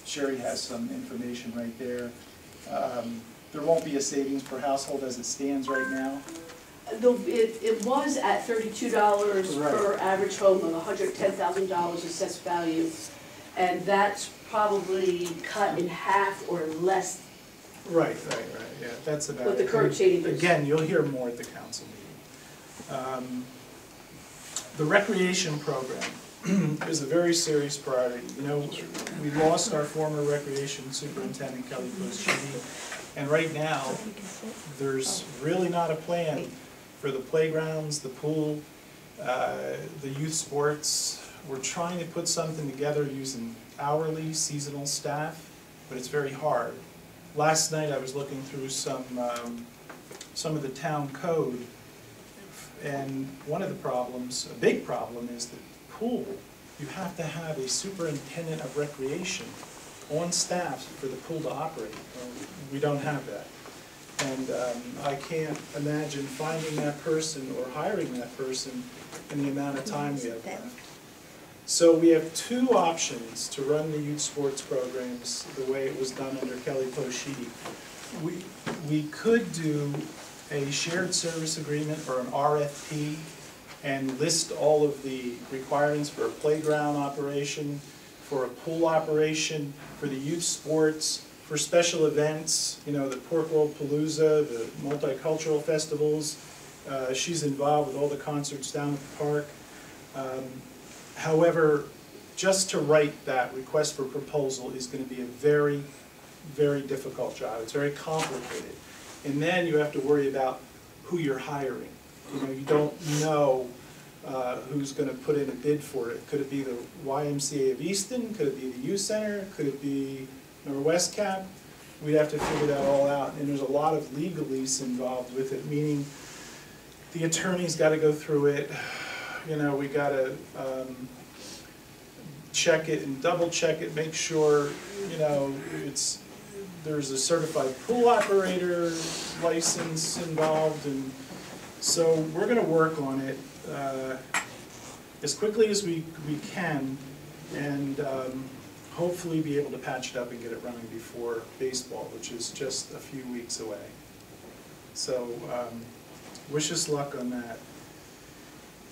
Sherry has some information right there. There won't be a savings per household as it stands right now. It was at $32 per average home of $110,000 assessed value, and that's probably cut in half or less. Right, yeah, that's about it. With the current changes. Again, you'll hear more at the council meeting. The recreation program is a very serious priority. You know, we lost our former recreation superintendent, Kelly Poschini, and right now, there's really not a plan for the playgrounds, the pool, the youth sports. We're trying to put something together using hourly, seasonal staff, but it's very hard. Last night I was looking through some of the town code, and one of the problems, a big problem, is the pool. You have to have a superintendent of recreation on staff for the pool to operate. We don't have that. And I can't imagine finding that person or hiring that person in the amount of time we have left. So we have two options to run the youth sports programs the way it was done under Kelly Poschini. We could do a shared service agreement or an RFP and list all of the requirements for a playground operation, for a pool operation, for the youth sports, for special events, you know, the Pork Roll Palooza, the multicultural festivals. She's involved with all the concerts down at the park. However, just to write that request for proposal is going to be a very, very difficult job. It's very complicated. And then you have to worry about who you're hiring. You know, you don't know who's going to put in a bid for it. Could it be the YMCA of Easton? Could it be the youth center? Could it be Northwest Cap? We'd have to figure that all out. And there's a lot of legalese involved with it, meaning the attorney's got to go through it. You know, we got to check it and double check it, make sure, you know, there's a certified pool operator license involved, and so we're going to work on it as quickly as we can, and hopefully be able to patch it up and get it running before baseball, which is just a few weeks away. So wish us luck on that.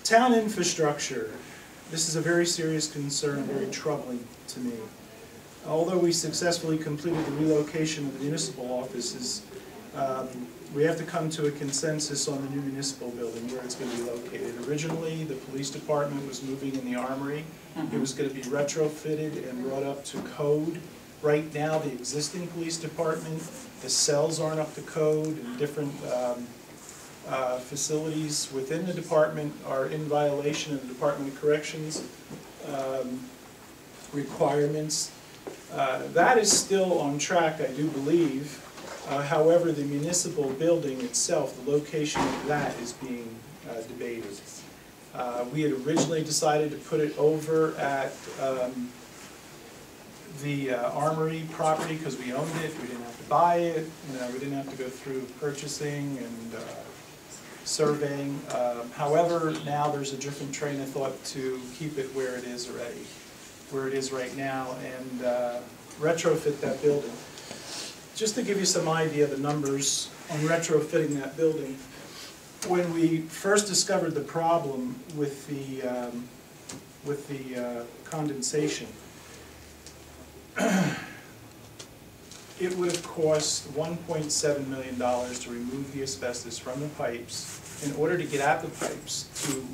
Town infrastructure. This is a very serious concern, very troubling to me. Although we successfully completed the relocation of the municipal offices, we have to come to a consensus on the new municipal building, where it's going to be located. Originally, the police department was moving in the armory. It was going to be retrofitted and brought up to code. Right now, the existing police department, the cells aren't up to code, and different facilities within the department are in violation of the Department of Corrections requirements. That is still on track, I do believe. However, the municipal building itself, the location of that is being debated. We had originally decided to put it over at the Armory property because we owned it. We didn't have to buy it. You know, we didn't have to go through purchasing and surveying. However, now there's a different train of thought to keep it where it is already, where it is right now, and retrofit that building. Just to give you some idea of the numbers on retrofitting that building, when we first discovered the problem with the condensation, it would have cost $1.7 million to remove the asbestos from the pipes in order to get at the pipes to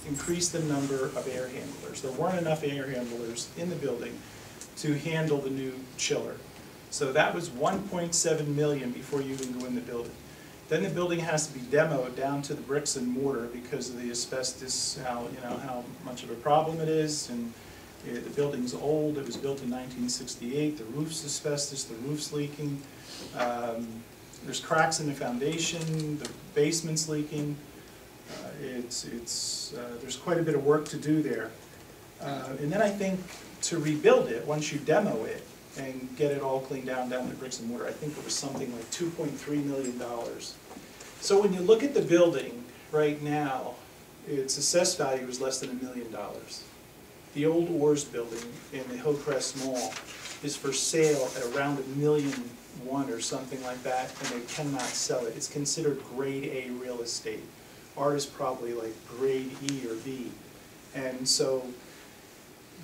increase the number of air handlers. There weren't enough air handlers in the building to handle the new chiller. So that was $1.7 million before you even go in the building. Then the building has to be demoed down to the bricks and mortar because of the asbestos, how much of a problem it is, and the building's old. It was built in 1968. The roof's asbestos. The roof's leaking. There's cracks in the foundation. The basement's leaking. There's quite a bit of work to do there. And then I think to rebuild it, once you demo it and get it all cleaned down to bricks and mortar, I think it was something like $2.3 million. So when you look at the building right now, its assessed value is less than $1 million. The old Oars building in the Hillcrest Mall is for sale at around $1.1 million or something like that, and they cannot sell it. It's considered grade A real estate. Ours is probably like grade E or B. And so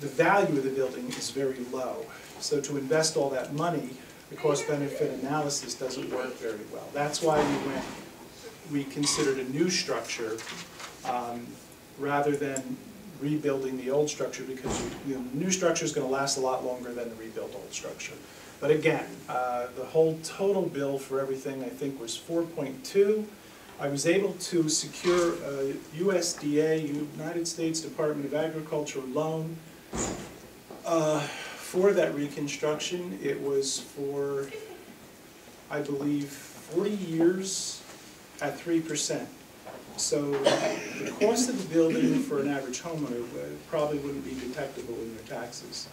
the value of the building is very low. So to invest all that money, the cost-benefit analysis doesn't work very well. That's why we considered a new structure rather than rebuilding the old structure, because the new structure is going to last a lot longer than the rebuilt old structure. But again, the whole total bill for everything I think was 4.2. I was able to secure a USDA, United States Department of Agriculture loan for that reconstruction. It was for, I believe, 40 years at 3%. So the cost of the building for an average homeowner probably wouldn't be detectable in their taxes.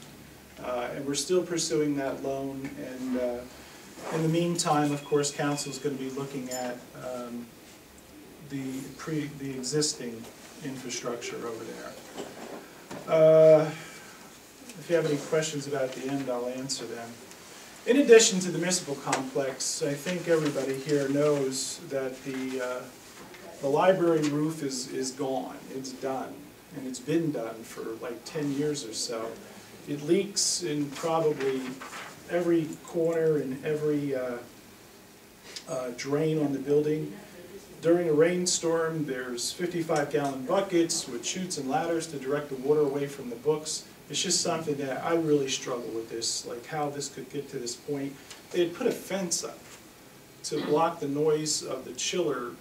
And we're still pursuing that loan, and in the meantime, of course, council is going to be looking at the existing infrastructure over there. If you have any questions about the end, I'll answer them. In addition to the municipal complex, I think everybody here knows that the library roof is gone. It's done, and it's been done for like 10 years or so. It leaks in probably every corner and every drain on the building. During a rainstorm, there's 55-gallon buckets with chutes and ladders to direct the water away from the books. It's just something that I really struggle with this, like how this could get to this point. They had put a fence up to block the noise of the chiller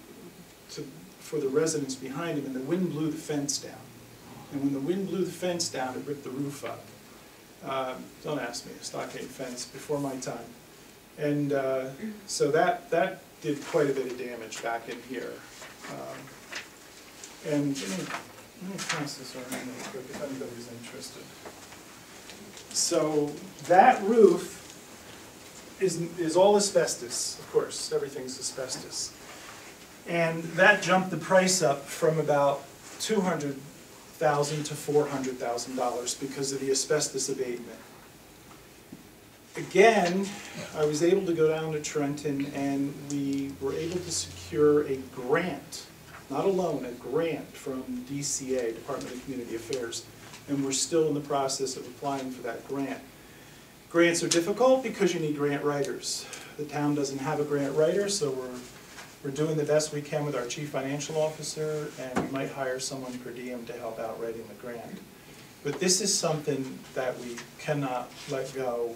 for the residents behind him, and the wind blew the fence down. And when the wind blew the fence down, it ripped the roof up. Don't ask me, a stockade fence before my time. And so that did quite a bit of damage back in here. And let me pass this around real quick if anybody's interested. So that roof is all asbestos, of course, everything's asbestos. And that jumped the price up from about $200,000 to $400,000 because of the asbestos abatement. Again, I was able to go down to Trenton, and we were able to secure a grant, not a loan, a grant from DCA, Department of Community Affairs, and we're still in the process of applying for that grant. Grants are difficult because you need grant writers. The town doesn't have a grant writer, so we're doing the best we can with our chief financial officer, and we might hire someone per diem to help out writing the grant. But this is something that we cannot let go,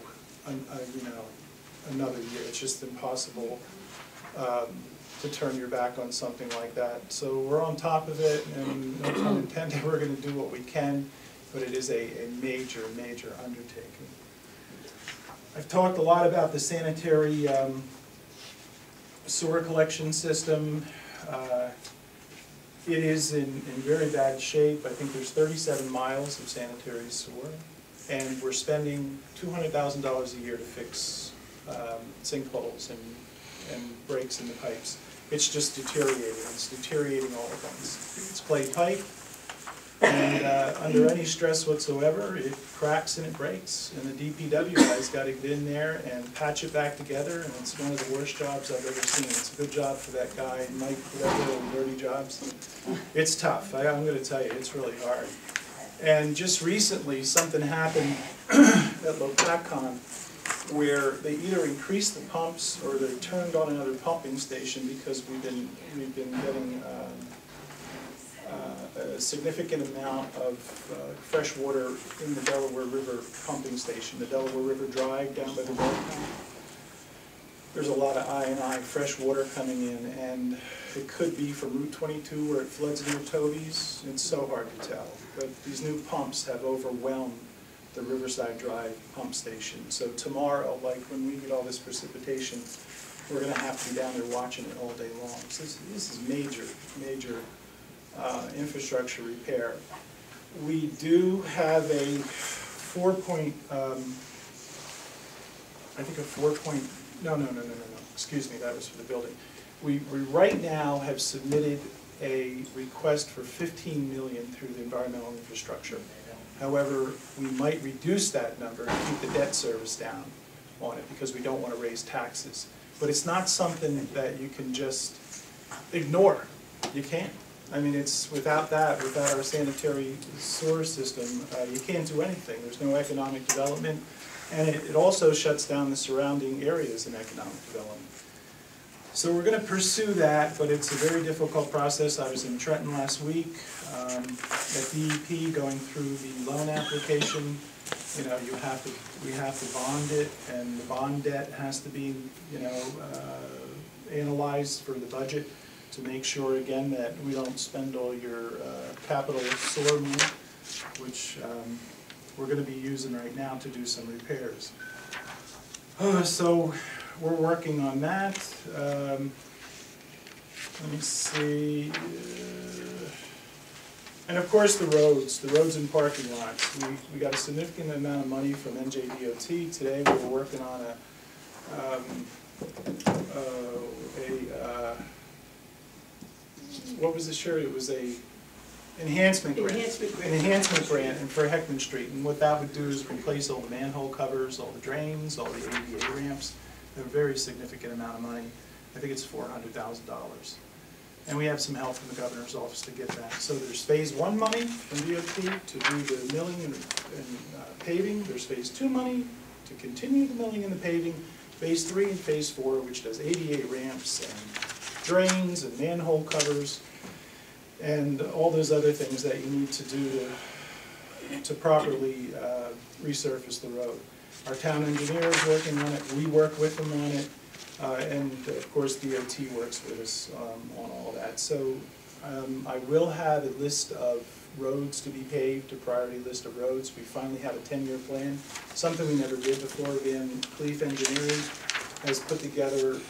another year. It's just impossible to turn your back on something like that. So we're on top of it, and no pun intended, we're going to do what we can, but it is a major, major undertaking. I've talked a lot about the sanitary sewer collection system. It is in very bad shape. I think there's 37 miles of sanitary sewer, and we're spending $200,000 a year to fix sinkholes and breaks in the pipes. It's just deteriorating. It's deteriorating all at once. It's clay pipe, and under any stress whatsoever, it cracks and it breaks. And the DPW guys got to get in there and patch it back together, and it's one of the worst jobs I've ever seen. It's a good job for that guy, Mike, whatever, dirty jobs. It's tough. I'm going to tell you, it's really hard. And just recently, something happened at Lopakon where they either increased the pumps or they turned on another pumping station because we've been getting a significant amount of fresh water in the Delaware River pumping station, the Delaware River Drive down by the Delaware. There's a lot of I&I fresh water coming in, and it could be from Route 22 where it floods near Toby's. It's so hard to tell. But these new pumps have overwhelmed the Riverside Drive pump station. So tomorrow, like when we get all this precipitation, we're going to have to be down there watching it all day long. So this is major, major infrastructure repair. We do have a excuse me, that was for the building. We right now have submitted a request for $15 million through the environmental infrastructure. However, we might reduce that number to keep the debt service down on it because we don't want to raise taxes. But it's not something that you can just ignore. You can't. I mean, it's without that, without our sanitary sewer system, you can't do anything. There's no economic development, and it also shuts down the surrounding areas in economic development. So we're going to pursue that, but it's a very difficult process. I was in Trenton last week at DEP going through the loan application. You know, we have to bond it, and the bond debt has to be, you know, analyzed for the budget to make sure, again, that we don't spend all your capital sewer money, which we're going to be using right now to do some repairs. So we're working on that. Let me see. And of course the roads and parking lots. We got a significant amount of money from NJDOT. Today we were working on what was the shirt? It was a enhancement grant. Enhancement grant and for Heckman Street. And what that would do is replace all the manhole covers, all the drains, all the ADA ramps. A very significant amount of money. I think it's $400,000. And we have some help from the governor's office to get that. So there's phase 1 money from DOT to do the milling and paving. There's phase 2 money to continue the milling and the paving. Phase 3 and phase 4, which does ADA ramps and drains and manhole covers and all those other things that you need to do to properly resurface the road. Our town engineer is working on it. We work with them on it. And of course DOT works with us on all that. So I will have a list of roads to be paved, a priority list of roads. We finally have a 10-year plan, something we never did before. Van Cleef Engineering has put together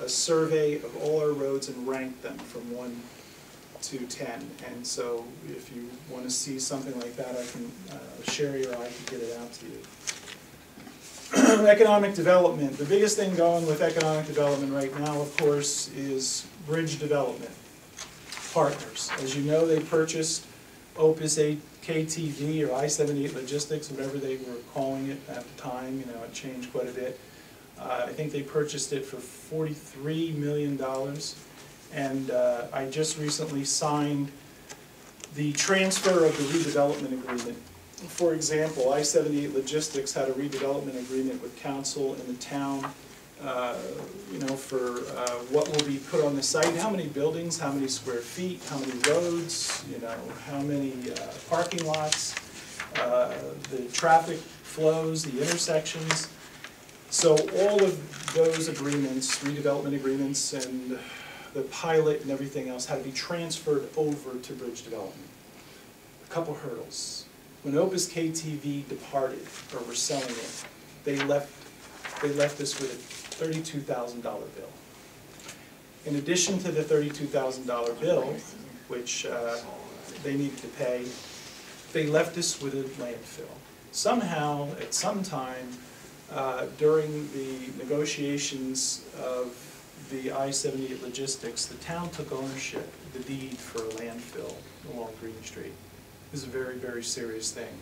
a survey of all our roads and ranked them from 1 to 10. And so if you want to see something like that, I can, Sherry or I can get it out to you. Economic development. The biggest thing going with economic development right now, of course, is bridge development partners. As you know, they purchased Opus 8 KTV or I-78 Logistics, whatever they were calling it at the time. You know, it changed quite a bit. I think they purchased it for $43 million. And I just recently signed the transfer of the redevelopment agreement. For example, I-78 Logistics had a redevelopment agreement with council in the town, you know, for what will be put on the site, how many buildings, how many square feet, how many roads, you know, how many parking lots, the traffic flows, the intersections. So all of those agreements, redevelopment agreements, and the pilot and everything else had to be transferred over to bridge development. A couple hurdles. When Opus KTV departed, or were selling it, they left us with a $32,000 bill. In addition to the $32,000 bill, which they needed to pay, they left us with a landfill. Somehow, at some time, during the negotiations of the I-78 Logistics, the town took ownership, the deed for a landfill along Green Street. This is a very, very serious thing.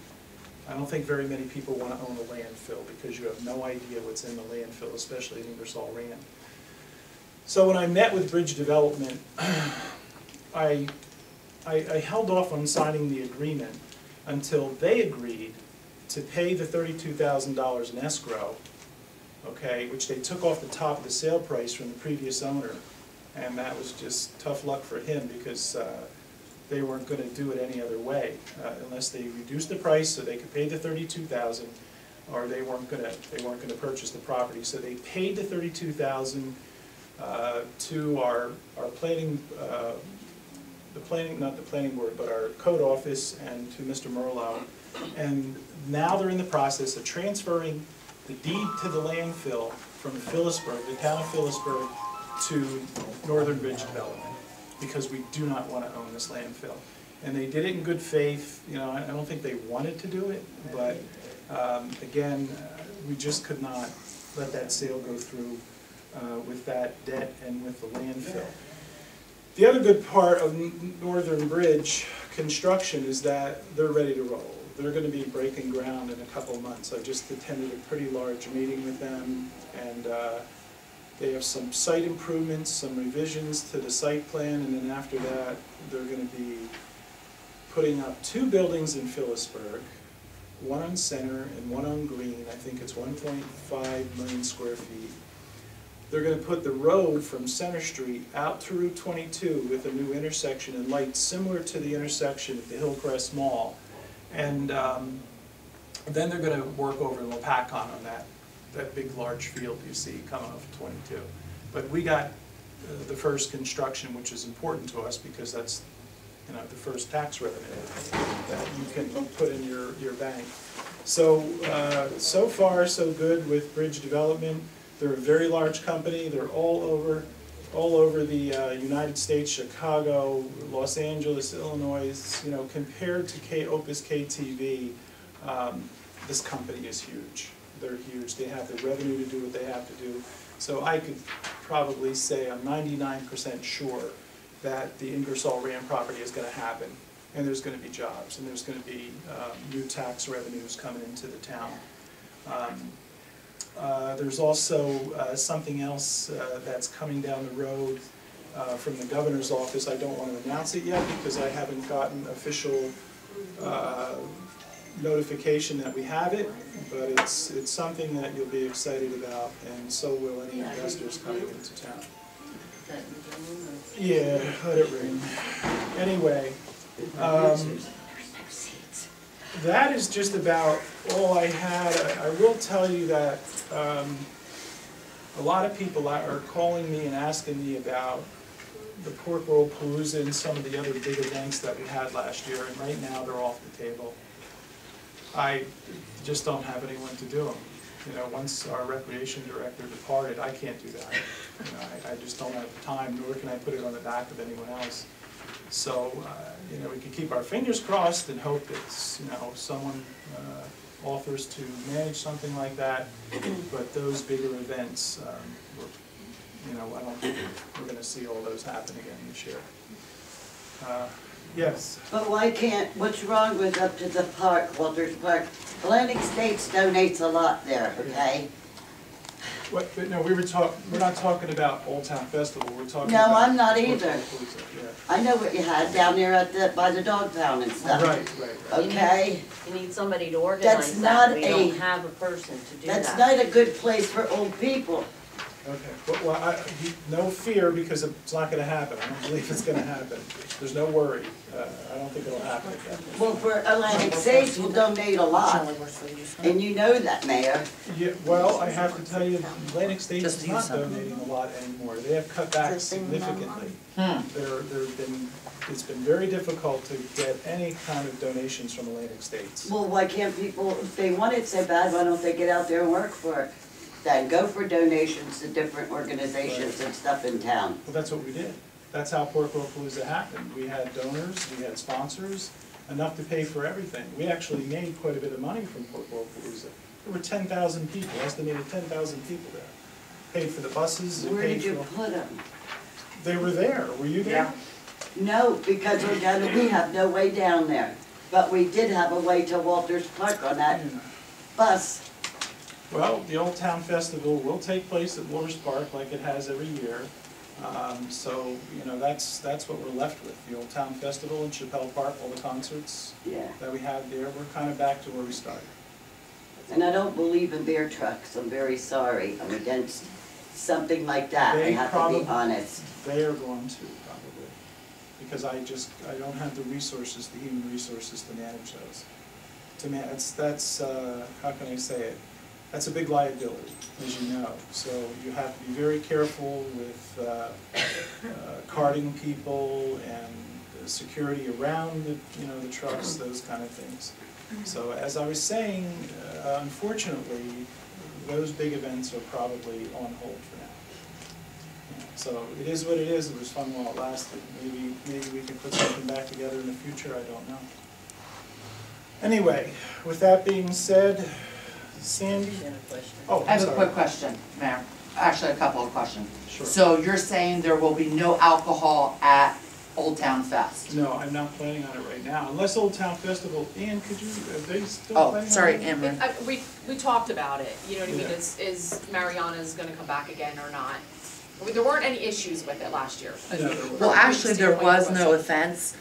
I don't think very many people want to own a landfill because you have no idea what's in the landfill, especially in Ingersoll Rand. So when I met with Bridge Development, I held off on signing the agreement until they agreed to pay the $32,000 in escrow, okay, which they took off the top of the sale price from the previous owner. And that was just tough luck for him because they weren't going to do it any other way unless they reduced the price so they could pay the $32,000, or they weren't going to purchase the property. So they paid the $32,000 to our planning, not the planning board, but our code office, and to Mr. Merlo. And now they're in the process of transferring the deed to the landfill from Phillipsburg, the town of Phillipsburg, to Northern Bridge Development, because we do not want to own this landfill. And they did it in good faith. You know, I don't think they wanted to do it, but again, we just could not let that sale go through with that debt and with the landfill. The other good part of Northern Bridge construction is that they're ready to roll. they're gonna be breaking ground in a couple of months. I just attended a pretty large meeting with them, and they have some site improvements, some revisions to the site plan, and then after that, they're gonna be putting up 2 buildings in Phillipsburg, one on Center and one on Green. I think it's 1.5 million square feet. They're gonna put the road from Center Street out to Route 22 with a new intersection and lights similar to the intersection at the Hillcrest Mall. And then they're gonna work over in Lopakon on that big large field you see coming off of 22. But we got the first construction, which is important to us because that's, you know, the first tax revenue that you can put in your bank. So, so far so good with Bridge Development. They're a very large company. They're all over the United States, Chicago, Los Angeles, Illinois. You know, compared to Opus KTV, this company is huge. They're huge. They have the revenue to do what they have to do. So I could probably say I'm 99% sure that the Ingersoll Rand property is going to happen, and there's going to be jobs, and there's going to be new tax revenues coming into the town. There's also something else that's coming down the road from the governor's office. I don't want to announce it yet because I haven't gotten official notification that we have it, but it's something that you'll be excited about, and so will any investors coming into town. Yeah, let it ring. Anyway, that is just about all I had. I will tell you that a lot of people are calling me and asking me about the Pork Roll Palooza and some of the other big events that we had last year, and right now they're off the table. I just don't have anyone to do them. You know, once our recreation director departed, I can't do that. You know, I just don't have the time, nor can I put it on the back of anyone else. So, you know, we can keep our fingers crossed and hope that, you know, someone offers to manage something like that. But those bigger events, you know, I don't think we're going to see all those happen again this year. Yes? But why can't, what's wrong with up to the park, Walters Park? Atlantic States donates a lot there, okay? What, but no, we're not talking about Old Town Festival, we're talking No, about... I'm not either. Yeah. I know what you had down there at by the dog pound and stuff. Right. Okay? You need somebody to organize that. We don't have a person to do that. That's not a good place for old people. Okay, well, no fear, because it's not gonna happen. I don't believe it's gonna happen. There's no worry. I don't think it'll happen again. Well, for Atlantic States will donate a lot, and you know that, Mayor. Yeah, well, I have to tell you, Atlantic States is not donating a lot anymore. They have cut back significantly. It's been very difficult to get any kind of donations from Atlantic States. Well, why can't people, if they want it so bad, why don't they get out there and work for it? Then go for donations to different organizations and stuff in town. Well, that's what we did. That's how Pork Roll Palooza happened. We had donors, we had sponsors, enough to pay for everything. We actually made quite a bit of money from Pork Roll Palooza. There were 10,000 people, estimated 10,000 people there. Paid for the buses. Where did you put them? They were there. Were you there? No, because we have no way down there. But we did have a way to Walters Park on that bus. Well, the Old Town Festival will take place at Walters Park like it has every year. So, you know, that's what we're left with. The Old Town Festival in Chappelle Park, all the concerts that we had there, we're kind of back to where we started. And I don't believe in beer trucks. I'm very sorry. I'm against something like that. I have to be honest. They are going to, probably. Because I don't have the resources, the human resources to manage those. That's how can I say it? That's a big liability, as you know. So you have to be very careful with carting people and security around the trucks, those kind of things. So as I was saying, unfortunately, those big events are probably on hold for now. So it is what it is. It was fun while it lasted. Maybe we can put something back together in the future. I don't know. Anyway, with that being said, Sandy? Oh, I have a quick question, Mayor. Actually, a couple of questions. Sure. So you're saying there will be no alcohol at Old Town Fest. No, I'm not planning on it right now, unless Old Town Festival, Ian, could you, are they still Oh, planning on sorry, it? Anne Marie. We talked about it, you know what I mean, Yeah. is Mariana's gonna come back again or not? I mean, there weren't any issues with it last year. No. Well, actually, there was no offense,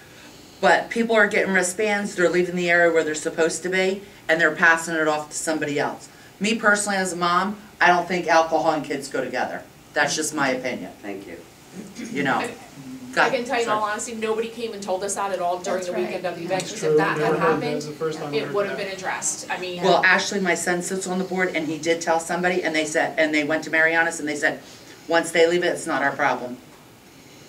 but people are getting wristbands, they're leaving the area where they're supposed to be, and they're passing it off to somebody else. Me personally, as a mom, I don't think alcohol and kids go together. That's just my opinion, Thank you. you know. I can tell you in all Sorry. honesty, nobody came and told us that at all during That's the right. weekend of the event, That's because true. if that Never had heard that. It happened, was the first time I it heard would have that. been addressed, I mean. Well, actually, my son sits on the board, and he did tell somebody, and they said, and they went to Mariana's, and they said, once they leave it, it's not our problem.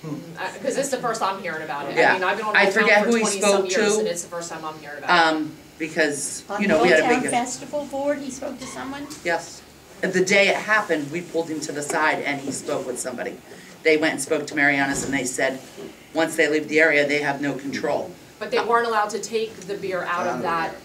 Because this is the first I'm hearing about it. Yeah. I mean, I've been on I the town forget for who he 20-some spoke years, to. and it's the first time I'm hearing about it. Because, On you the know, we had a Old Town big, Festival Board, he spoke to someone? yes. The day it happened, we pulled him to the side, and he spoke with somebody. They went and spoke to Mariana's, and they said, once they leave the area, they have no control. But they weren't allowed to take the beer out of that,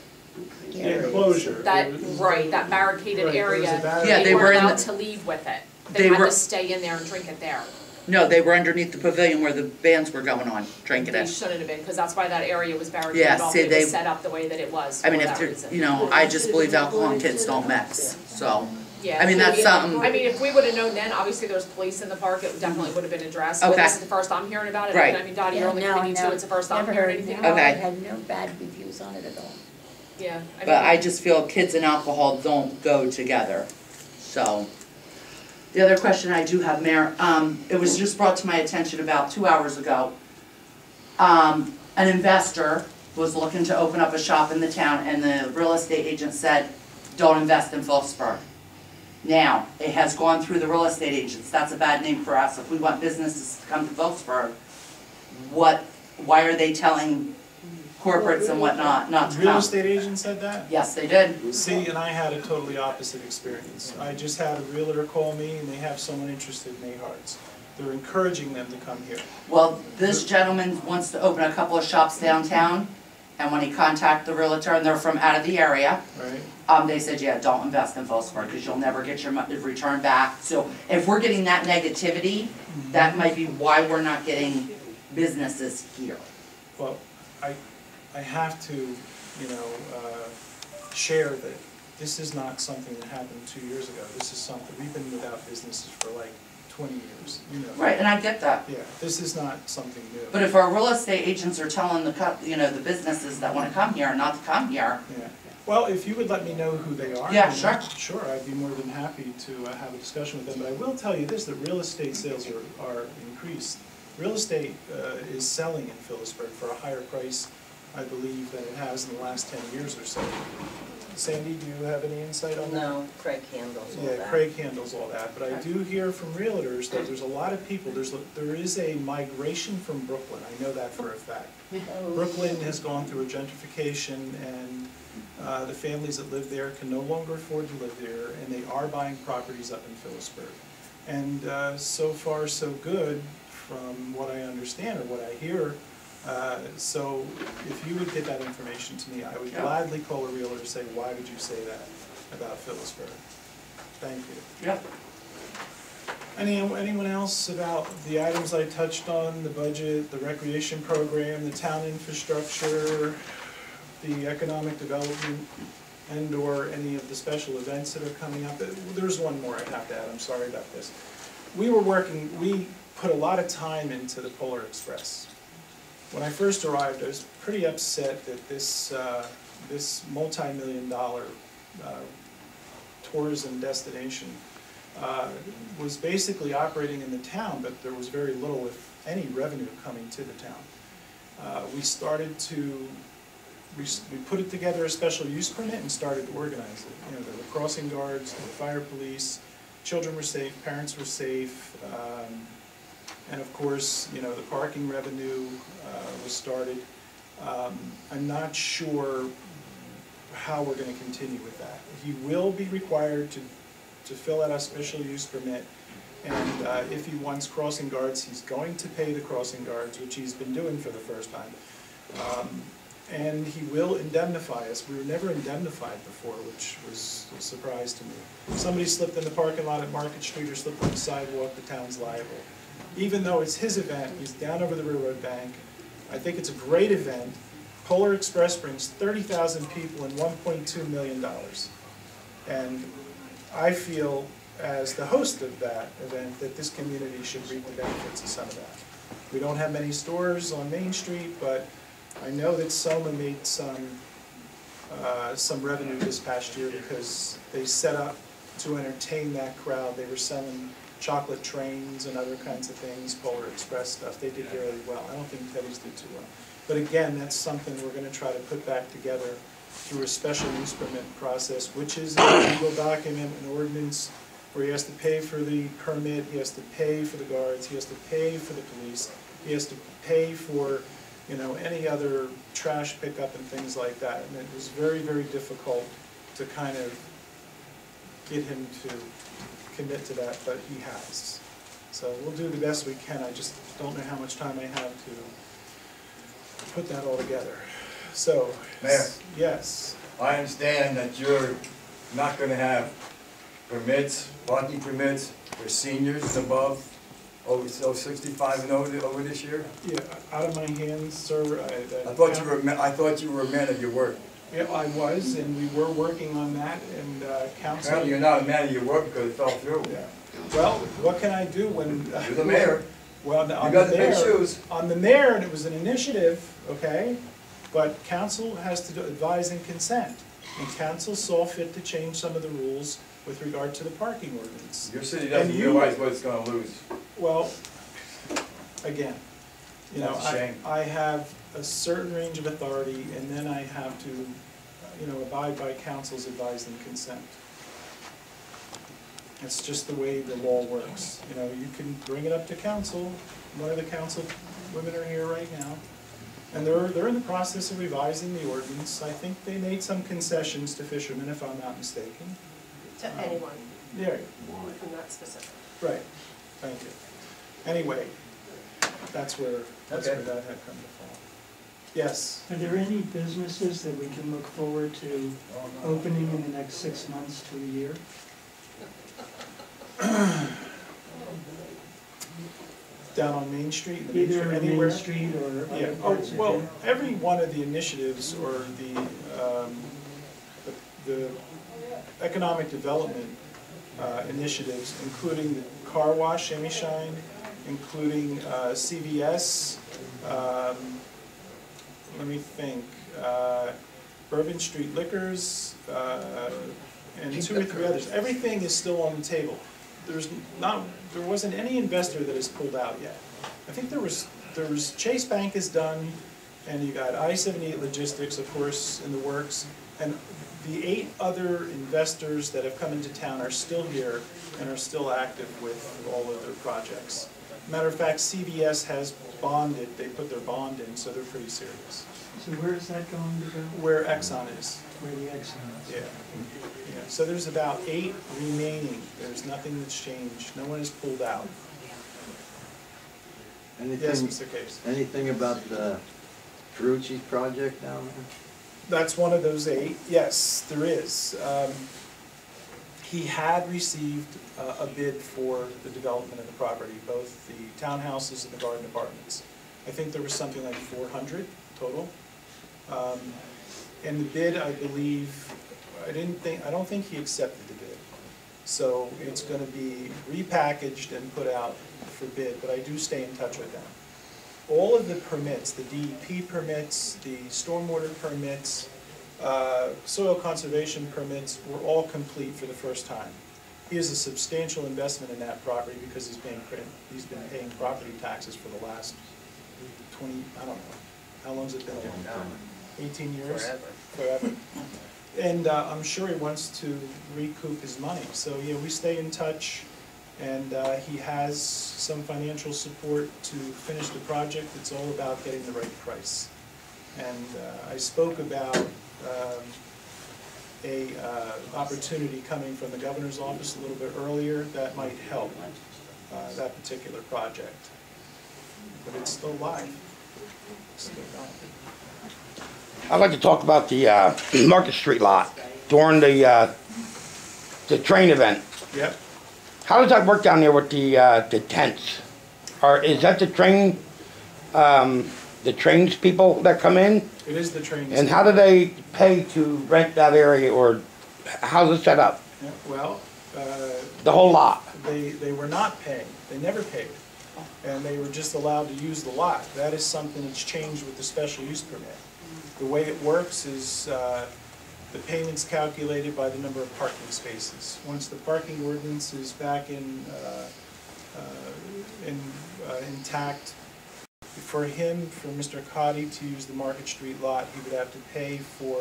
The enclosure. that, There was- right, that barricaded Right, there was a area. barrier. Yeah, they were weren't in allowed the- to leave with it. They They had were- to stay in there and drink it there. No, they were underneath the pavilion where the bands were going on, drinking They it. shouldn't have been, because that's why that area was Yeah, barricaded off, see, it they- was set up the way that it was I for mean, if that they're, reason. you know, I just believe alcohol and kids don't mix, so. Yeah, I mean, so, that's yeah, something- I mean, if we would've known then, obviously there's police in the park, it definitely would've been addressed, but Okay. this is the first I'm hearing about it. Right. I mean, Dottie, you're only Yeah, no, committee no, too, it's the first I'm never hearing heard, anything no, about Okay. it. I had no bad reviews on it at all. Yeah, But I just feel kids and alcohol don't go together, so. The other question I do have, Mayor, it was just brought to my attention about 2 hours ago. An investor was looking to open up a shop in the town, and the real estate agent said, don't invest in Phillipsburg. Now, it has gone through the real estate agents, that's a bad name for us, if we want businesses to come to Phillipsburg, why are they telling corporates and whatnot not to come? Real estate agent said that? Yes, they did. See, and I had a totally opposite experience. I just had a realtor call me, and they have someone interested in Mayhards. They're encouraging them to come here. Well, this gentleman wants to open a couple of shops downtown, and when he contacted the realtor, and they're from out of the area, Right? they said, yeah, don't invest in Phillipsburg, because you'll never get your return back. So if we're getting that negativity, that might be why we're not getting businesses here. Well, I have to, share that this is not something that happened 2 years ago. This is something, we've been without businesses for like 20 years, you know. Right, and I get that. Yeah, this is not something new. But if our real estate agents are telling the businesses that wanna come here not to come here, Yeah, well, if you would let me know who they are. Yeah, then sure. Sure, I'd be more than happy to have a discussion with them, but I will tell you this, that real estate sales are increased. Real estate is selling in Phillipsburg for a higher price, I believe, than it has in the last 10 years or so. Sandy, do you have any insight on that? No, Craig handles all Yeah, that. Craig handles all that, but I do hear from realtors that there's a lot of people, there is a migration from Brooklyn, I know that for a fact. Brooklyn has gone through a gentrification, and the families that live there can no longer afford to live there, and they are buying properties up in Phillipsburg. And so far, so good, from what I understand or what I hear. So if you would get that information to me, I would Yeah. gladly call a realtor to say, why would you say that about Phillipsburg? Thank you. yep. Anyone else about the items I touched on, the budget, the recreation program, the town infrastructure, the economic development, and/or any of the special events that are coming up? There's one more I have to add, I'm sorry about this. We put a lot of time into the Polar Express. When I first arrived, I was pretty upset that this multi-million-dollar tourism destination was basically operating in the town, but there was very little, if any, revenue coming to the town. We put it together a special use permit and started to organize it. There were crossing guards, there were fire police, children were safe, parents were safe, and of course, the parking revenue was started. I'm not sure how we're going to continue with that. He will be required to fill out a special use permit, and if he wants crossing guards, he's going to pay the crossing guards, which he's been doing for the first time. And he will indemnify us. We were never indemnified before, which was a surprise to me. If somebody slipped in the parking lot at Market Street or slipped on the sidewalk, the town's liable. even though it's his event, he's down over the railroad bank. I think it's a great event. Polar Express brings 30,000 people and $1.2 million. And I feel, as the host of that event, that this community should reap the benefits of some of that. We don't have many stores on Main Street, but I know that Soma made some revenue this past year because they set up to entertain that crowd. They were selling chocolate trains and other kinds of things, Polar Express stuff. They did really well. I don't think Teddy's did too well. But again, that's something we're going to try to put back together through a special use permit process, which is a legal document, an ordinance, where he has to pay for the permit, he has to pay for the guards, he has to pay for the police, he has to pay for, you know, any other trash pickup and things like that. And it was very, very difficult to kind of get him to commit to that, but he has. So we'll do the best we can. I just don't know how much time I have to put that all together. So, Mayor. Yes. I understand that you're not gonna have permits, parking permits for seniors above, over 65 and over this year? Yeah, out of my hands, sir. I thought you were a man of your word. Yeah, I was, and we were working on that, and council. Apparently you're not a man of your word because it fell through. Yeah. Well, what can I do when? You're the mayor. Well, You got the big shoes. On the mayor, and it was an initiative, okay? But council has to advise and consent. And council saw fit to change some of the rules with regard to the parking ordinance. Your city doesn't And you- realize what it's gonna lose. Well, again, you know, That's a shame. I have a certain range of authority, and then I have to, you know, abide by council's advice and consent. It's just the way the law works. You know, you can bring it up to council. One of the council women are here right now. And they're in the process of revising the ordinance. I think they made some concessions to fishermen, if I'm not mistaken. To anyone, There, not specific. right, thank you. Anyway, that's where that had come to fall. Yes? Are there any businesses that we can look forward to opening in the next 6 months to a year? Down on Main Street? Either anywhere? Main Street or Yeah, other oh, parts of well, town? every one of the initiatives or the economic development initiatives, including the car wash, Shimmy Shine, including CVS, let me think, Bourbon Street Liquors, and 2 or 3 others. Everything is still on the table. There wasn't any investor that has pulled out yet. I think there was Chase Bank is done, and you got I-78 Logistics, of course, in the works, and the 8 other investors that have come into town are still here and are still active with all of their projects. Matter of fact, CVS has bonded, they put their bond in, so they're pretty serious. So where is that going to go? Where Exxon is. Where the Exxon is? Yeah. Yeah. So there's about 8 remaining. There's nothing that's changed. No one has pulled out. Yes, Mr. Case. Anything about the Ferrucci's project down there? That's one of those 8. Yes, there is. He had received a bid for the development of the property, both the townhouses and the garden apartments. I think there was something like 400 total. And the bid, I believe, I don't think he accepted the bid. So it's going to be repackaged and put out for bid, but I do stay in touch with them. All of the permits, the DEP permits, the stormwater permits, soil conservation permits were all complete for the first time. He has a substantial investment in that property because he's been paying property taxes for the last 20, I don't know, how long's it been there? 18 years? Forever. And I'm sure he wants to recoup his money. So yeah, we stay in touch, and he has some financial support to finish the project. It's all about getting the right price. And I spoke about a opportunity coming from the governor's office a little bit earlier that might help that particular project. But it's still live. It's still going. I'd like to talk about the Market Street lot during the train event. Yep. How does that work down there with the tents? is that the trains people that come in? It is the train. And how do they pay to rent that area, or how's it set up? Yeah, well, The whole lot? they were not paying, they never paid, and they were just allowed to use the lot. That is something that's changed with the special use permit. The way it works is the payment's calculated by the number of parking spaces. Once the parking ordinance is back intact, for Mr. Cotty to use the Market Street lot, he would have to pay for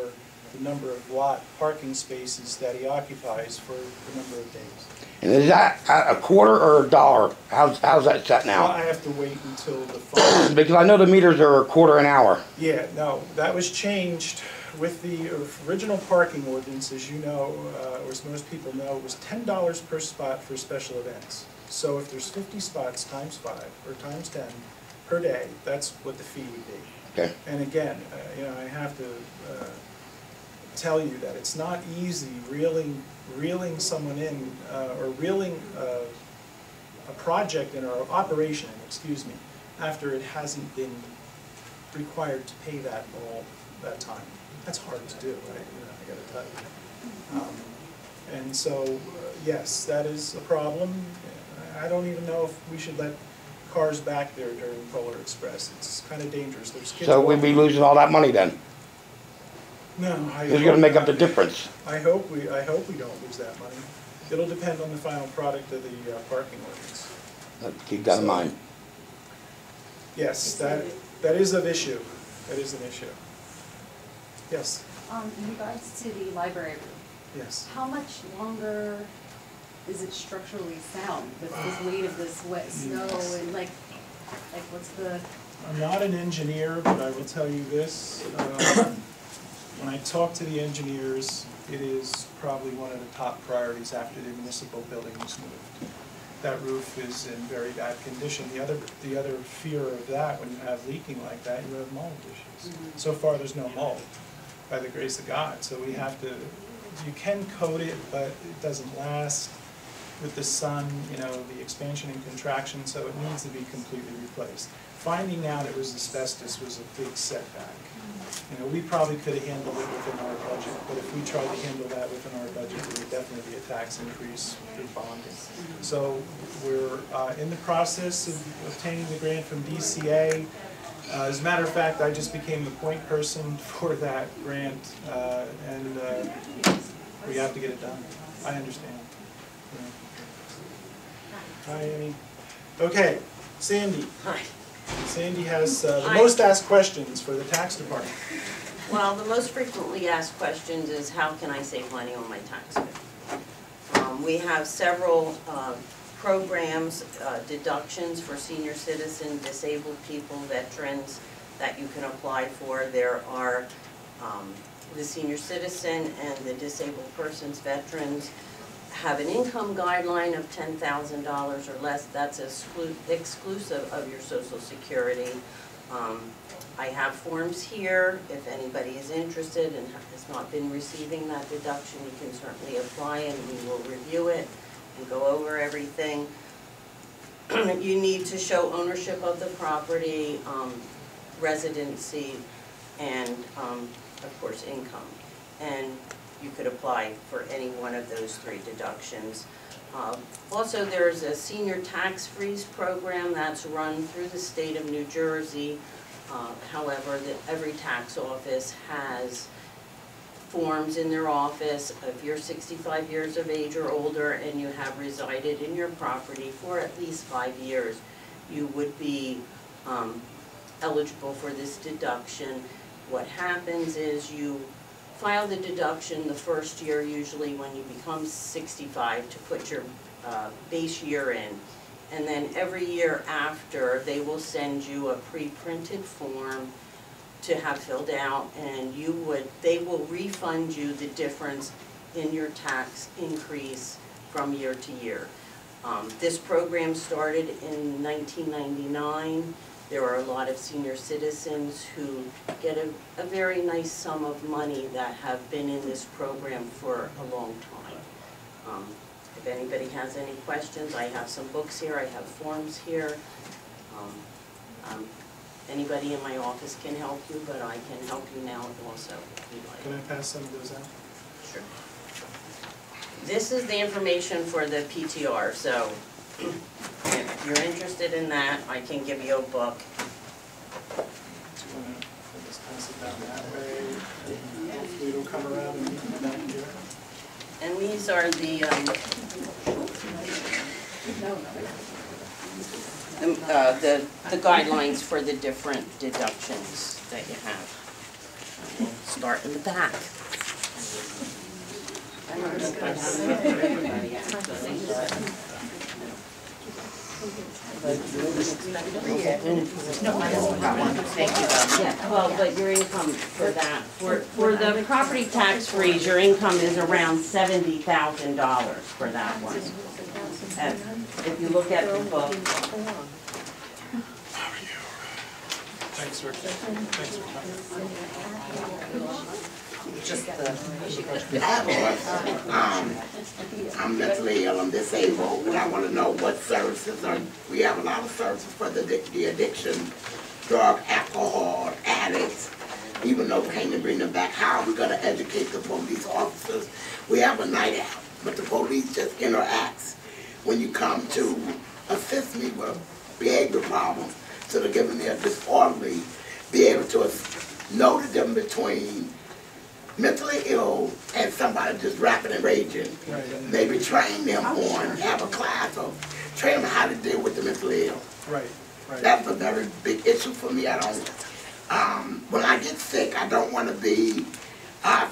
the number of lot parking spaces that he occupies for the number of days. And is that a quarter or a dollar? How's that set Well, now? I have to wait until the final. Because I know the meters are a quarter an hour. Yeah, no, that was changed with the original parking ordinance, as you know, or as most people know, it was $10 per spot for special events. So if there's 50 spots times 5 or times 10 per day, that's what the fee would be. Okay. And again, I have to tell you that it's not easy reeling someone in, or reeling a project in, or operation, excuse me, after it hasn't been required to pay that all that time. That's hard to do, right? I gotta tell you. And so, yes, that is a problem. I don't even know if we should let cars back there during Polar Express. It's kind of dangerous. There's kids. So we'd be losing all that money then? No, Who's gonna make up the difference? I hope we don't lose that money. It'll depend on the final product of the parking ordinance. Keep that in mind. Yes, that is an issue. That is an issue. Yes, In regards to the library roof, yes. how much longer is it structurally sound with this weight of this wet snow and like what's the? I'm not an engineer, but I will tell you this. When I talk to the engineers, it is probably one of the top priorities after the municipal building was moved. That roof is in very bad condition. The other fear of that, when you have leaking like that, you have mold issues. Mm-hmm. So far, there's no mold, by the grace of God. So we have to, you can coat it, but it doesn't last with the sun, the expansion and contraction, so it needs to be completely replaced. Finding out it was asbestos was a big setback. We probably could have handled it within our budget, but if we tried to handle that within our budget, there would definitely be a tax increase through bonding. So we're in the process of obtaining the grant from DCA. As a matter of fact, I just became the point person for that grant, and we have to get it done. I understand. Hi, Amy. Okay, Sandy. Hi. Sandy has the most asked questions for the tax department. Well, the most frequently asked questions is how can I save money on my tax bill? We have several programs, deductions for senior citizens, disabled people, veterans that you can apply for. There are the senior citizen and the disabled persons, veterans, have an income guideline of $10,000 or less. That's exclusive of your Social Security. I have forms here. If anybody is interested and has not been receiving that deduction, you can certainly apply and we will review it and go over everything. You need to show ownership of the property, residency, and of course income. And you could apply for any one of those 3 deductions. Also, there's a senior tax freeze program that's run through the state of New Jersey. However, every tax office has forms in their office. If you're 65 years of age or older and you have resided in your property for at least 5 years, you would be eligible for this deduction. What happens is you file the deduction the first year, usually when you become 65, to put your base year in. And then every year after, they will send you a pre-printed form to have filled out, and they will refund you the difference in your tax increase from year to year. This program started in 1999. There are a lot of senior citizens who get a very nice sum of money that have been in this program for a long time. If anybody has any questions, I have some books here, I have forms here. Anybody in my office can help you, but I can help you now also if you'd like. Can I pass some of those out? Sure. This is the information for the PTR, so if you're interested in that, I can give you a book. Do you want to just pass it down that way? And hopefully it'll come around and meet you back here. And these are the guidelines for the different deductions that you have. We'll start in the back. I don't know if I have it for everybody, actually. No, I haven't got one, thank you though. Yeah, well, but your income for that, for the property tax freeze, your income is around $70,000 for that one. And if you look at the book, Thanks for coming. I'm mentally ill, I'm disabled, and I want to know what services are, we have a lot of services for the addiction, drug, alcohol, addicts, even though we can't bring them back. How are we going to educate the police officers? We have a night out, but the police just interacts when you come to assist me with behavior problems. So they're giving their disorderly, be able to know the difference between mentally ill and somebody just rapping and raging. Maybe train them on, have a class of, train them how to deal with the mentally ill. Right. That's a very big issue for me. I don't, when I get sick, I don't want to be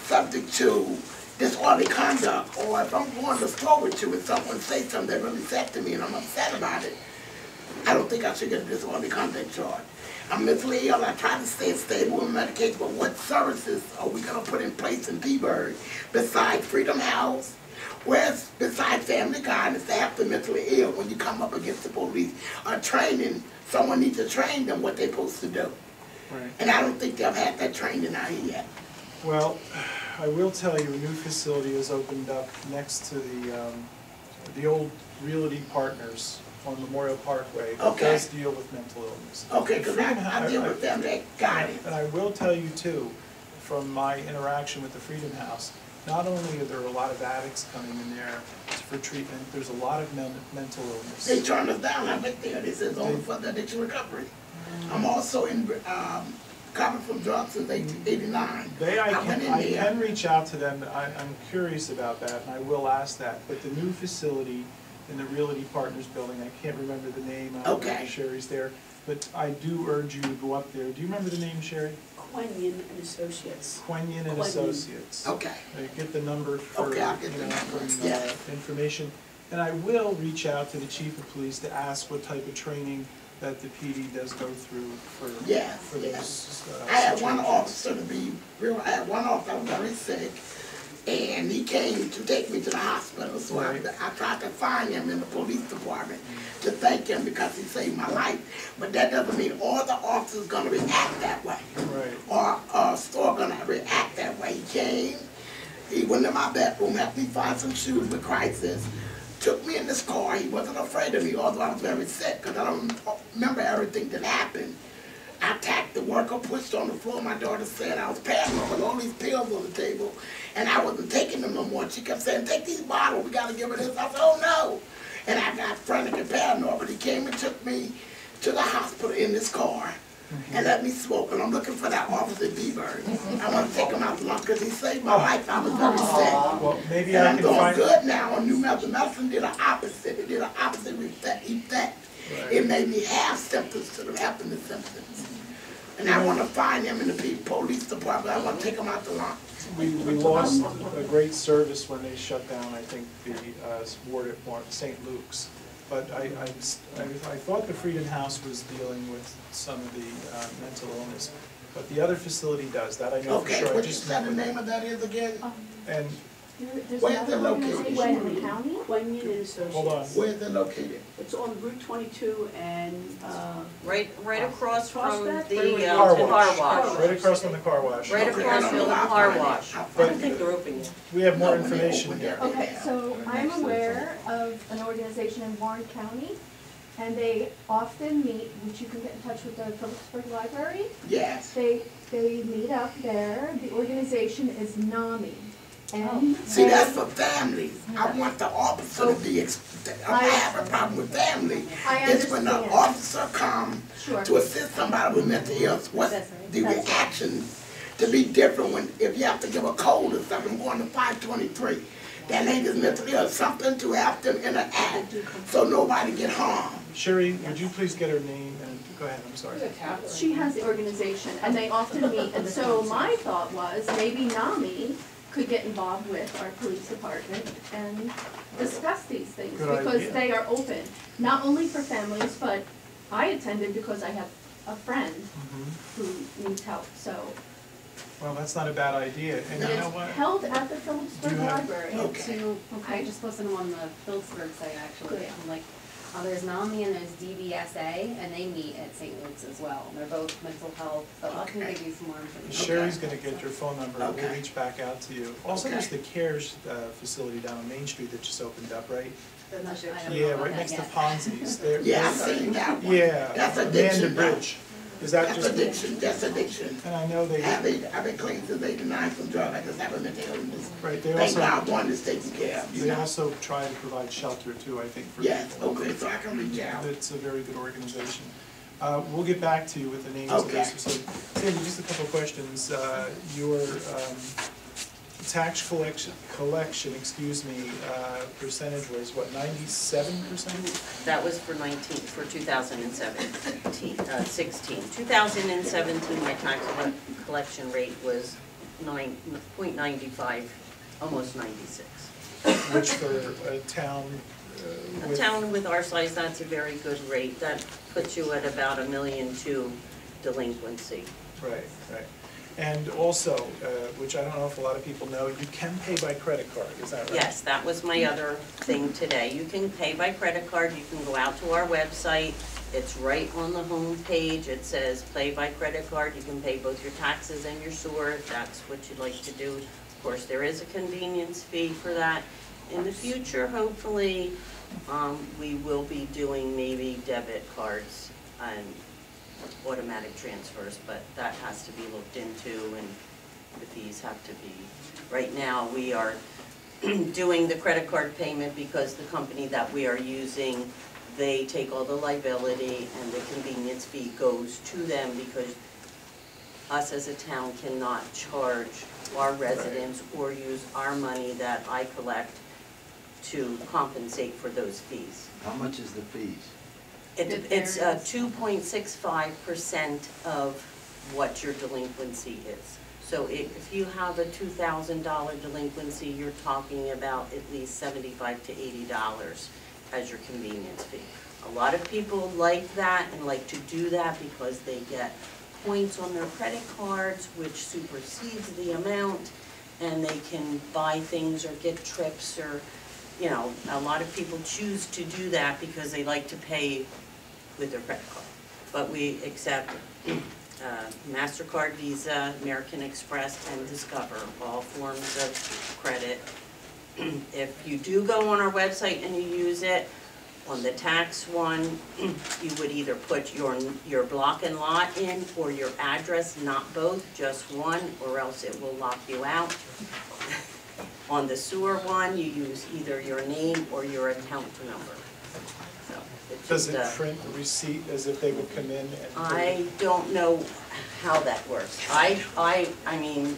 subject to disorderly conduct, or if I'm going to the store with you and someone says something that really said to me and I'm upset about it, I don't think I should get a disorderly conduct charge. I'm mentally ill. I try to stay stable with medication, but what services are we going to put in place in Phillipsburg besides Freedom House? Whereas besides Family Guidance, they have the mentally ill when you come up against the police or training. Someone needs to train them what they're supposed to do. Right. And I don't think they've had that training out here yet. Well, I will tell you, a new facility has opened up next to the old Realty Partners on Memorial Parkway that does deal with mental illness. Okay, because I deal with them, they got it. And I will tell you too, from my interaction with the Freedom House, not only are there a lot of addicts coming in there for treatment, there's a lot of mental illness. They turned us down, I went there, they said it's only for the addiction recovery. I'm also in covered from drugs since 1989. I can reach out to them, I'm curious about that, and I will ask that, but the new facility in the Realty Partners building, I can't remember the name, I don't know if Sherry's there, but I do urge you to go up there. Do you remember the name, Sherry? Quenyon and Associates. Quenyon and Associates. Okay. Get the number for, information. And I will reach out to the chief of police to ask what type of training that the PD does go through for those I had one officer to be real, I had one officer that was very sick, and he came to take me to the hospital, so I tried to find him in the police department to thank him because he saved my life. But that doesn't mean all the officers going to react that way, or a store going to react that way. He came, he went to my bedroom, helped me find some shoes with crisis, took me in this car. He wasn't afraid of me, although I was very sick, because I don't remember everything that happened. I attacked the worker, pushed on the floor. My daughter said I was paranoid with all these pills on the table, and I wasn't taking them no more. She kept saying, take these bottles, we got to give her this. I said, oh no. And I got frantic and paranoid, but he came and took me to the hospital in this car and let me smoke. And I'm looking for that officer Phillipsburg. I want to take him out to lunch because he saved my life. I was very sick. Well, maybe and I I'm can doing find good now on new medicine. Medicine did the opposite. It did the opposite effect. It made me have symptoms instead of having the symptoms. And I want to find him in the police department. I want to take him out to lunch. We lost a great service when they shut down, I think, the ward at St. Luke's. But I thought the Freedom House was dealing with some of the mental illness. But the other facility does, that I know for sure. Okay, what you said the name of that is again? And where's it located? Quenyon and Associates. Hold on. Where's it located? It's on Route 22 and, right across from the car wash. wash. Right across from the car wash. Right across from the car wash. I don't think they're open yet. We have more information here. Okay, so I'm aware of an organization in Warren County and they often meet, which you can get in touch with the Phillipsburg Library. Yes. They meet up there. The organization is NAMI. See, that's for families. I want the officer to be, I have a problem with family. I It's when the understand. officer comes Sure. to assist somebody with mental illness, what's the reactions to be different when, if you have to give a code or something, going to 523. That lady's mental illness, something to help them interact so nobody get harmed. Sherry, would you please get her name and, go ahead, I'm sorry. She has the organization, and they often meet, and so my thought was, maybe NAMI could get involved with our police department and discuss these things. Good Because idea. they are open, not only for families, but I attended because I have a friend who needs help, so. Well, that's not a bad idea, and you know what? It's held at the Do Phillipsburg you have- Library. I just posted them on the Phillipsburg site actually. Good. I'm like, there's NAMI and there's DBSA, and they meet at St. Luke's as well. And they're both mental health, so I can give you some more information. Sherry's gonna get your phone number, we'll Okay. reach back out to you. Also, Okay. there's the CARES facility down on Main Street that just opened up, right? I'm not sure. I don't know Yeah, about right that next to yet. Ponzi's. There- Yeah, I've seen that one. Yeah, That's Amanda addiction. Bridge. Is that That's just? addiction, that's addiction. And I know they, I've been clean since '89 from drugs, I just haven't been illness. right, they Thank also, God one is taken care of, you they know? also try to provide shelter too, I think, for Yes, people. okay, so I can reach out. It's a very good organization. We'll get back to you with the names of Okay. those facilities. Sandy, just a couple of questions. Your tax collection, percentage was what, 97%? That was for 16. 2017, my tax collection rate was 9.95, almost 96. Which for a town A with, town with our size, that's a very good rate. That puts you at about $1.2 million delinquency. right. And also, which I don't know if a lot of people know, you can pay by credit card, is that right? Yes, that was my other thing today. You can pay by credit card, you can go out to our website. It's right on the home page. It says pay by credit card. You can pay both your taxes and your sewer if that's what you'd like to do. Of course, there is a convenience fee for that. In the future, hopefully, we will be doing maybe debit cards and automatic transfers, but that has to be looked into, and the fees have to be. Right now, we are doing the credit card payment because the company that we are using, they take all the liability, and the convenience fee goes to them because us as a town cannot charge our residents or use our money that I collect to compensate for those fees. How much is the fees? It's 2.65% of what your delinquency is. So if you have a $2,000 delinquency, you're talking about at least $75 to $80 as your convenience fee. A lot of people like that and like to do that because they get points on their credit cards, which supersedes the amount, and they can buy things or get trips or, you know, a lot of people choose to do that because they like to pay with their credit card. But we accept MasterCard, Visa, American Express, and Discover, all forms of credit. If you do go on our website and you use it, on the tax one, you would either put your block and lot in or your address, not both, just one, or else it will lock you out. On the sewer one, you use either your name or your account number. So it's Does just it print the receipt as if they would come in and? I don't know how that works. I mean,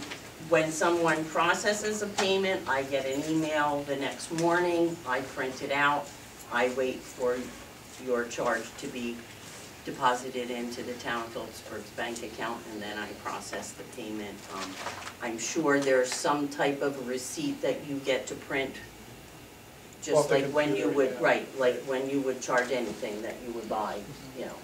when someone processes a payment, I get an email the next morning, I print it out, I wait for your charge to be deposited into the town of Phillipsburg's bank account, and then I process the payment. I'm sure there's some type of receipt that you get to print, Off just the like when you computer, would, yeah. right, like when you would charge anything that you would buy, you know.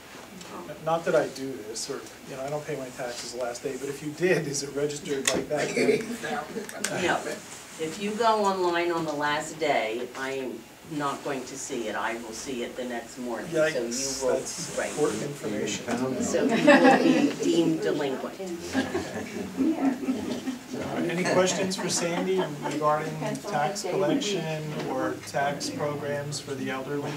Not that I do this, or, you know, I don't pay my taxes the last day, but if you did, is it registered like that? No, if you go online on the last day, I'm not going to see it, I will see it the next morning, so Yikes, you will, that's right. important information. So you will be deemed delinquent. All right. Any questions for Sandy regarding tax collection or tax programs for the elderly?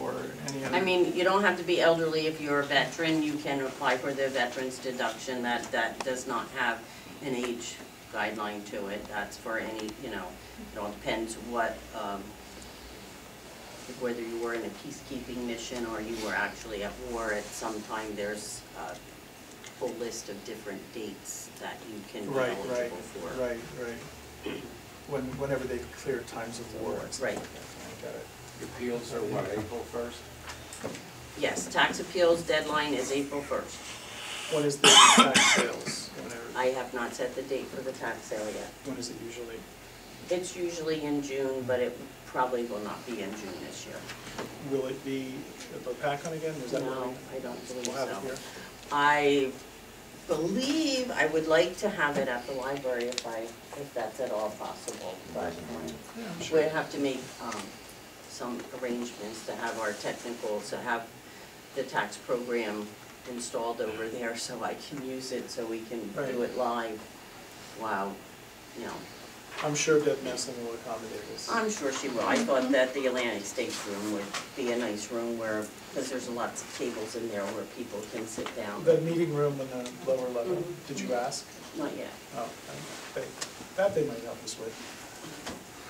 Or any other? I mean, you don't have to be elderly if you're a veteran, you can apply for the veterans deduction, that does not have an age guideline to it, that's for any, you know, it all depends what, whether you were in a peacekeeping mission or you were actually at war at some time, there's a whole list of different dates that you can be eligible for. Right. Whenever they declare times of war. Right. I got it. Appeals are what, April 1st? Yes, tax appeals deadline is April 1st. When is the tax sales? I have not set the date for the tax sale yet. When is it usually? It's usually in June, but it probably will not be in June this year. Will it be at Bopacon again? Is that where No, I don't believe we'll have it so. here? I believe I would like to have it at the library if that's at all possible, but Yeah, I'm sure. we'd have to make some arrangements to have our technicals, to have the tax program installed over there so I can use it, so we can do it live. Wow, you know. I'm sure Deb Messing will accommodate us. I'm sure she will. I thought that the Atlantic States room would be a nice room where, because there's lots of tables in there where people can sit down. The meeting room in the lower level, did you ask? Not yet. Oh, that they might help us with.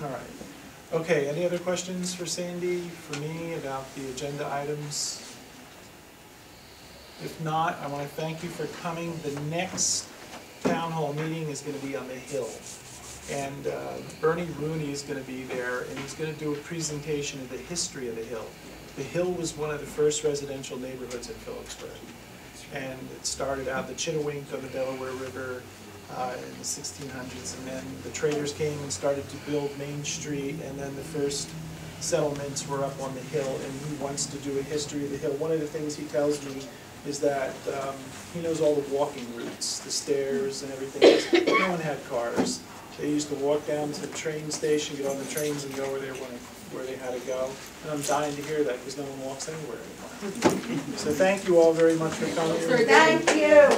All right. Okay, any other questions for Sandy, for me, about the agenda items? If not, I want to thank you for coming. The next town hall meeting is going to be on the Hill. And Bernie Rooney is going to be there, and he's going to do a presentation of the history of the Hill. The Hill was one of the first residential neighborhoods in Phillipsburg. And it started out the Chittawink on the Delaware River in the 1600s, and then the traders came and started to build Main Street, and then the first settlements were up on the Hill, and he wants to do a history of the Hill. One of the things he tells me is that he knows all the walking routes, the stairs and everything. No one had cars. They used to walk down to the train station, get on the trains, and go where they had to go. And I'm dying to hear that because no one walks anywhere anymore. So thank you all very much for coming. Thank you.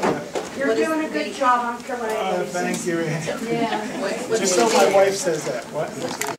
You're doing a good job on Killeen. Thank you, Ann. Yeah. Just so my wife says that. What?